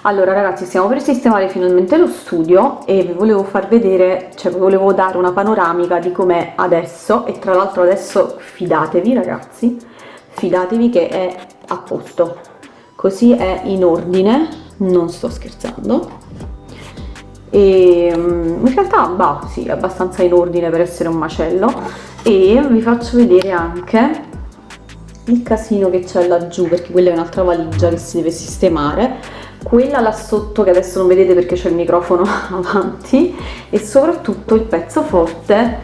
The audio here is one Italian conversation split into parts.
Allora ragazzi, stiamo per sistemare finalmente lo studio e vi volevo far vedere, cioè vi volevo dare una panoramica di com'è adesso, e tra l'altro adesso fidatevi ragazzi, fidatevi che è a posto, così è in ordine, non sto scherzando. E in realtà bah, sì, è abbastanza in ordine per essere un macello. E vi faccio vedere anche il casino che c'è laggiù, perché quella è un'altra valigia che si deve sistemare, quella là sotto che adesso non vedete perché c'è il microfono avanti, e soprattutto il pezzo forte.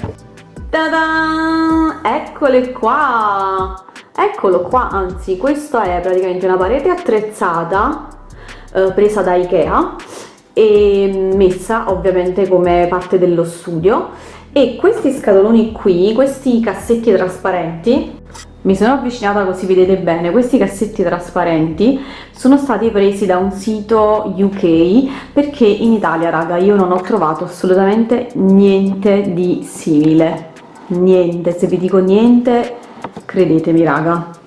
Ta-da! Eccole qua! Eccolo qua, anzi questa è praticamente una parete attrezzata presa da Ikea e messa ovviamente come parte dello studio, e questi scatoloni qui, questi cassetti trasparenti, mi sono avvicinata così vedete bene, questi cassetti trasparenti sono stati presi da un sito UK, perché in Italia raga io non ho trovato assolutamente niente di simile, niente, se vi dico niente credetemi raga.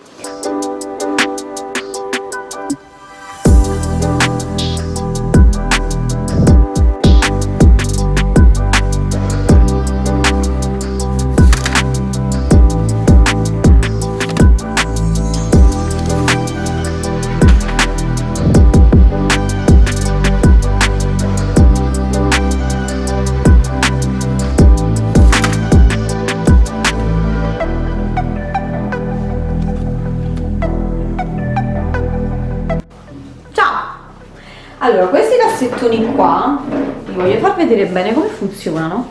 Allora, questi cassettoni qua vi voglio far vedere bene come funzionano.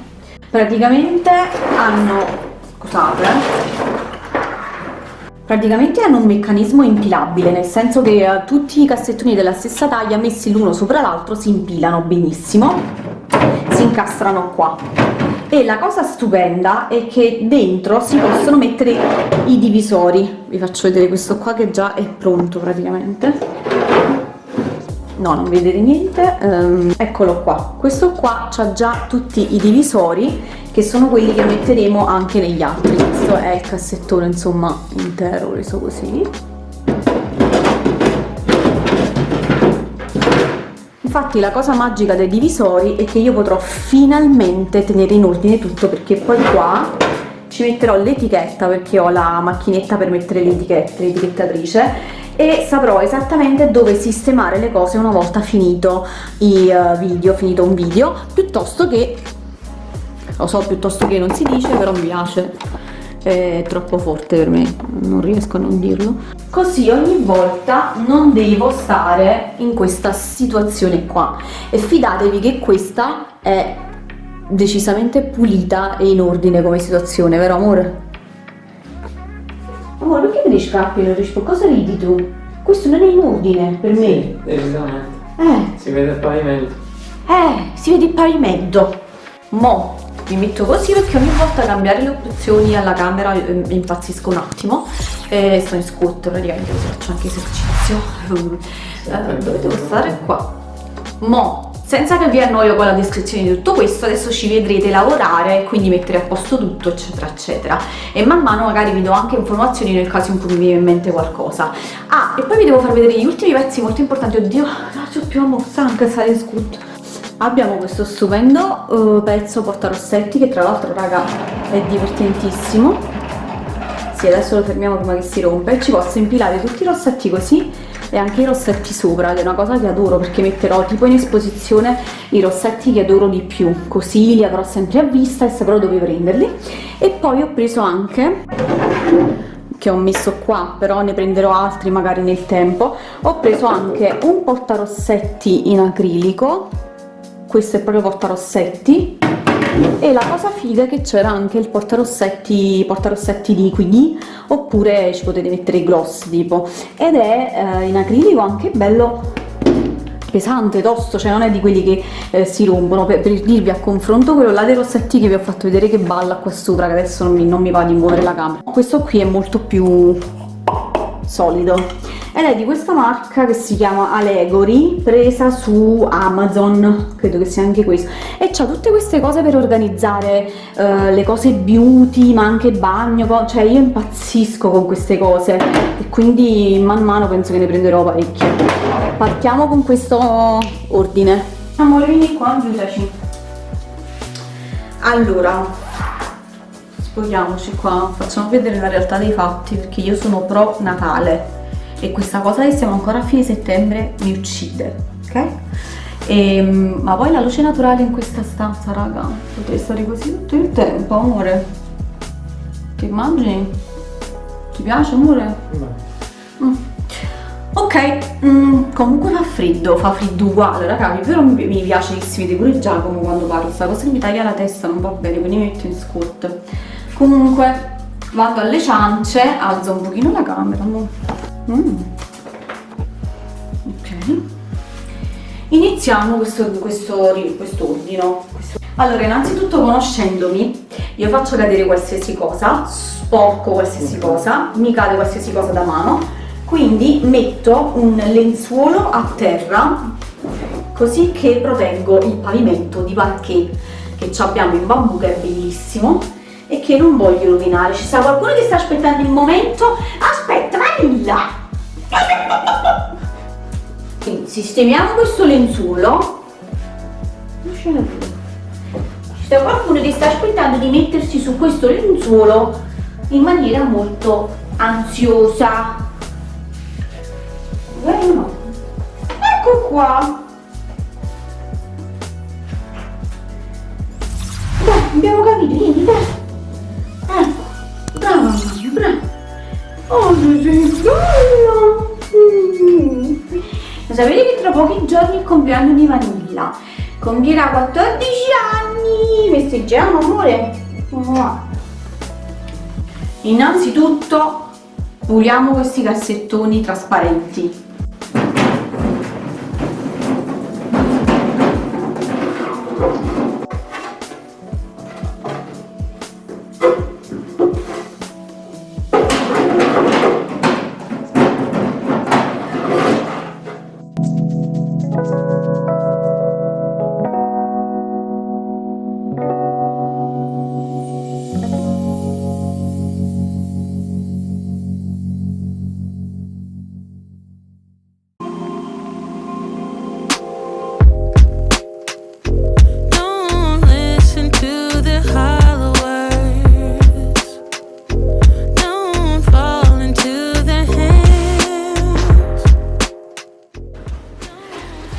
Praticamente hanno, scusate, praticamente hanno un meccanismo impilabile, nel senso che tutti i cassettoni della stessa taglia messi l'uno sopra l'altro si impilano benissimo, si incastrano qua. E la cosa stupenda è che dentro si possono mettere i divisori. Vi faccio vedere questo qua che già è pronto praticamente. No, non vedete niente, eccolo qua, questo qua c'ha già tutti i divisori che sono quelli che metteremo anche negli altri. Questo è il cassettone insomma intero, reso così. Infatti la cosa magica dei divisori è che io potrò finalmente tenere in ordine tutto, perché poi qua ci metterò l'etichetta, perché ho la macchinetta per mettere le etichette, l'etichettatrice, e saprò esattamente dove sistemare le cose una volta finito finito un video, piuttosto che, lo so, piuttosto che non si dice, però mi piace, è troppo forte per me, non riesco a non dirlo. Così ogni volta non devo stare in questa situazione qua, e fidatevi che questa è decisamente pulita e in ordine come situazione, vero amore? Amore, perché te ne scappi? Cosa ridi tu? Questo non è in ordine per me. Sì, decisamente. Si vede il pavimento. Si vede il pavimento. Mo mi metto così perché ogni volta a cambiare le opzioni alla camera mi impazzisco un attimo. Sto in squat praticamente, così faccio anche esercizio. Dove devo stare? Qua. Mo, senza che vi annoio con la descrizione di tutto questo, adesso ci vedrete lavorare, quindi mettere a posto tutto eccetera eccetera, e man mano magari vi do anche informazioni nel caso in cui mi viene in mente qualcosa. E poi vi devo far vedere gli ultimi pezzi molto importanti. Oddio, non c'ho più a stanca stare in scut. Abbiamo questo stupendo pezzo portarossetti che tra l'altro raga è divertentissimo. Sì, adesso lo fermiamo prima che si rompe. Ci posso impilare tutti i rossetti così e anche i rossetti sopra, ed è una cosa che adoro, perché metterò tipo in esposizione i rossetti che adoro di più, così li avrò sempre a vista e saprò dove prenderli. E poi ho preso anche, che ho messo qua, però ne prenderò altri magari nel tempo, ho preso anche un portarossetti in acrilico. Questo è proprio portarossetti, e la cosa figa è che c'era anche il portarossetti liquidi, oppure ci potete mettere i gloss tipo, ed è in acrilico anche bello pesante, tosto, cioè non è di quelli che si rompono. Per dirvi a confronto quello là dei rossetti che vi ho fatto vedere che balla qua sopra, che adesso non mi va di muovere la camera, questo qui è molto più solido ed è di questa marca che si chiama Allegory, presa su Amazon, credo che sia anche questo, e c'ha tutte queste cose per organizzare le cose beauty, ma anche bagno, cioè io impazzisco con queste cose e quindi man mano penso che ne prenderò parecchie. Partiamo con questo ordine. Amore, vieni qua, aiutaci. Allora, spogliamoci qua, facciamo vedere la realtà dei fatti, perché io sono pro Natale e questa cosa che siamo ancora a fine settembre mi uccide, ok? Ma poi la luce naturale in questa stanza, raga, potrei stare così tutto il tempo, amore. Ti immagini? Ti piace, amore? Ok, comunque fa freddo uguale, ragazzi, però mi piace che si vede pure Giacomo quando parlo, sta cosa che mi taglia la testa non va bene, quindi mi metto in scotto. Comunque vado alle ciance, alzo un pochino la camera, ok, iniziamo questo ordine. Allora, innanzitutto conoscendomi, io faccio cadere qualsiasi cosa, sporco qualsiasi cosa, mi cade qualsiasi cosa da mano, quindi metto un lenzuolo a terra così che proteggo il pavimento di parquet che abbiamo in bambù, che è bellissimo e che non voglio rovinare. Ci sta qualcuno che sta aspettando il momento? Aspetta, Vanilla! Quindi sistemiamo questo lenzuolo. Ci sta qualcuno che sta aspettando di mettersi su questo lenzuolo in maniera molto ansiosa. No. Ecco qua. Dai, abbiamo capito, vieni, dai. Ecco, brava, brava. Oh, che bello. Lo sapete che tra pochi giorni è il compleanno di Vanilla? Compierà 14 anni. Festeggiamo, amore? Innanzitutto puliamo questi cassettoni trasparenti.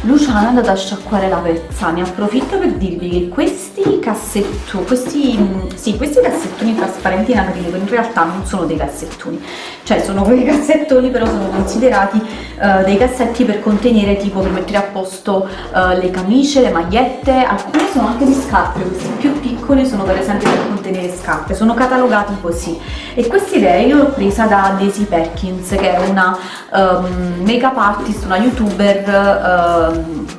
Luciana è andata a sciacquare la pezza, ne approfitto per dirvi che questi cassettoni trasparenti in acrilico in realtà non sono dei cassettoni, cioè sono quei cassettoni, però sono considerati dei cassetti per contenere, tipo per mettere a posto le camicie, le magliette, alcune sono anche di scarpe, questi più piccoli sono per esempio per contenere scarpe, sono catalogati così. E questa idea io l'ho presa da Daisy Perkins, che è una make-up artist, una youtuber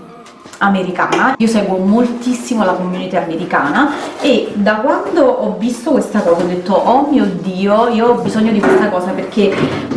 americana. Io seguo moltissimo la community americana e da quando ho visto questa cosa ho detto oh mio Dio, io ho bisogno di questa cosa, perché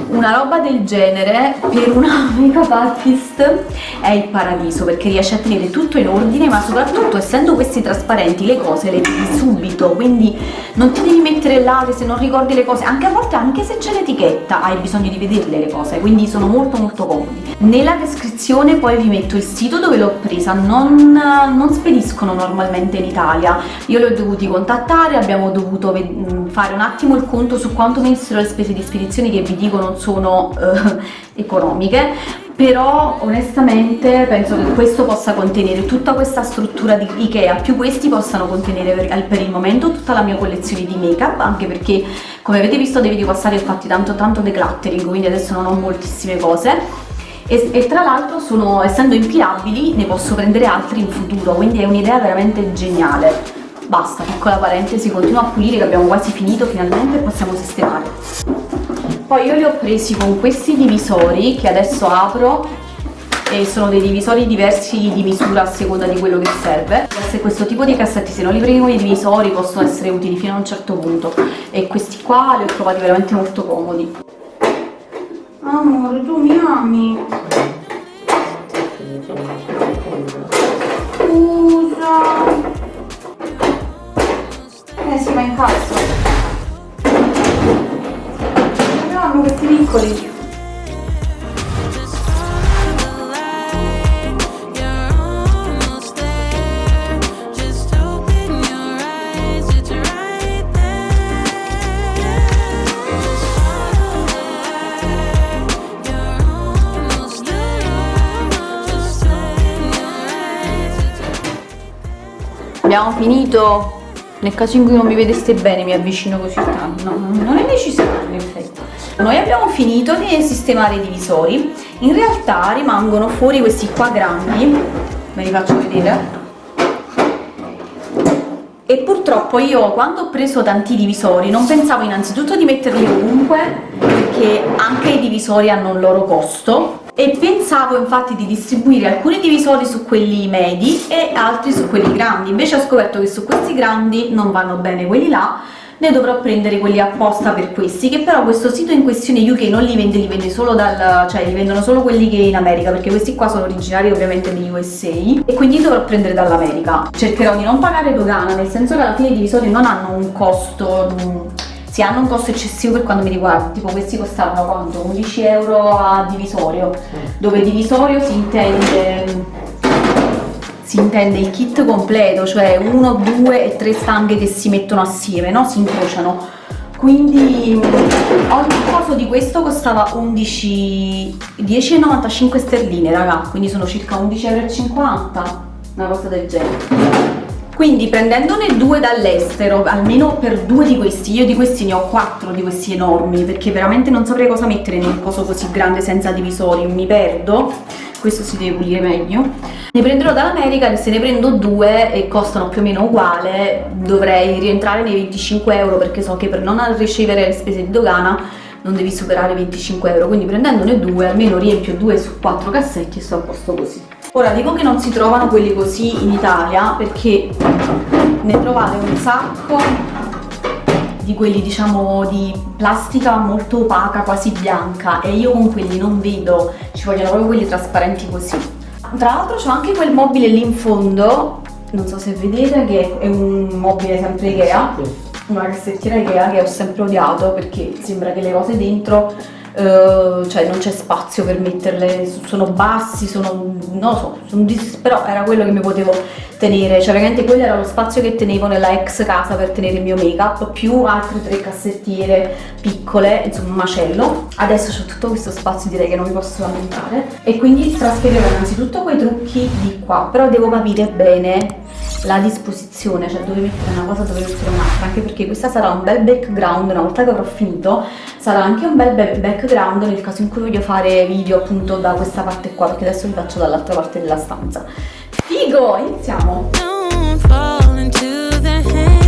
una roba del genere per una make-up artist è il paradiso, perché riesce a tenere tutto in ordine, ma soprattutto essendo questi trasparenti le cose le vedi subito, quindi non ti devi mettere là che se non ricordi le cose, anche a volte anche se c'è l'etichetta hai bisogno di vederle le cose, quindi sono molto molto comodi. Nella descrizione poi vi metto il sito dove l'ho presa, non spediscono normalmente in Italia, io li ho dovuti contattare, abbiamo dovuto fare un attimo il conto su quanto venissero le spese di spedizione, che vi dico non sono economiche, però onestamente penso che questo possa contenere tutta questa struttura di Ikea, più questi possano contenere per il momento tutta la mia collezione di make-up, anche perché come avete visto dai video passati ho fatti tanto decluttering, quindi adesso non ho moltissime cose. E tra l'altro essendo impilabili ne posso prendere altri in futuro, quindi è un'idea veramente geniale. Basta, piccola parentesi, continuo a pulire che abbiamo quasi finito finalmente e possiamo sistemare. Poi io li ho presi con questi divisori che adesso apro e sono dei divisori diversi di misura a seconda di quello che serve. Questo tipo di cassetti, se non li prendi con i divisori, possono essere utili fino a un certo punto, e questi qua li ho trovati veramente molto comodi. Amore, tu mi ami? Scusa. Sì, ma incazzo. Però hanno questi piccoli. Abbiamo finito. Nel caso in cui non mi vedeste bene mi avvicino così tanto. No, non è necessario in effetti. Noi abbiamo finito di sistemare i divisori. In realtà rimangono fuori questi qua grandi. Ve li faccio vedere. E purtroppo io quando ho preso tanti divisori non pensavo innanzitutto di metterli ovunque, perché anche i divisori hanno un loro costo, e pensavo infatti di distribuire alcuni divisori su quelli medi e altri su quelli grandi. Invece ho scoperto che su questi grandi non vanno bene quelli là, ne dovrò prendere quelli apposta per questi, che però questo sito in questione UK non li vende, li vende solo cioè li vendono solo quelli che in America, perché questi qua sono originari ovviamente degli USA e quindi dovrò prendere dall'America. Cercherò di non pagare dogana, nel senso che alla fine i divisori non hanno un costo, sì, hanno un costo eccessivo per quanto mi riguarda, tipo questi costavano quanto? 11 euro a divisorio, dove divisorio si intende il kit completo, cioè 1, 2 e 3 stanghe che si mettono assieme, no? Si incrociano. Quindi ogni coso di questo costava 10,95 sterline, raga, quindi sono circa 11,50 euro, una cosa del genere. Quindi prendendone 2 dall'estero, almeno per 2 di questi, io di questi ne ho 4 di questi enormi, perché veramente non saprei cosa mettere in un coso così grande senza divisori, mi perdo. Questo si deve pulire meglio. Ne prenderò dall'America, e se ne prendo 2 e costano più o meno uguale, dovrei rientrare nei 25 euro, perché so che per non ricevere le spese di dogana non devi superare 25 euro, quindi prendendone 2 almeno riempio 2 su 4 cassetti e sto a posto così. Ora dico che non si trovano quelli così in Italia, perché ne trovate un sacco di quelli diciamo di plastica molto opaca, quasi bianca, e io con quelli non vedo, ci vogliono proprio quelli trasparenti così. Tra l'altro c'ho anche quel mobile lì in fondo, non so se vedete, che è un mobile sempre Ikea, una cassettiera Ikea che ho sempre odiato perché sembra che le cose dentro cioè non c'è spazio per metterle, sono bassi, non lo so, però era quello che mi potevo tenere, cioè veramente quello era lo spazio che tenevo nella ex casa per tenere il mio make up, più altre 3 cassettiere piccole, insomma un macello. Adesso c'ho tutto questo spazio, direi che non mi posso lamentare, e quindi trasferirò innanzitutto quei trucchi di qua, però devo capire bene la disposizione, cioè dove mettere una cosa, dove mettere un'altra, anche perché questa sarà un bel background, una volta che avrò finito sarà anche un bel background nel caso in cui voglio fare video appunto da questa parte qua, perché adesso vi faccio dall'altra parte della stanza. Figo, iniziamo! Don't fall into the hands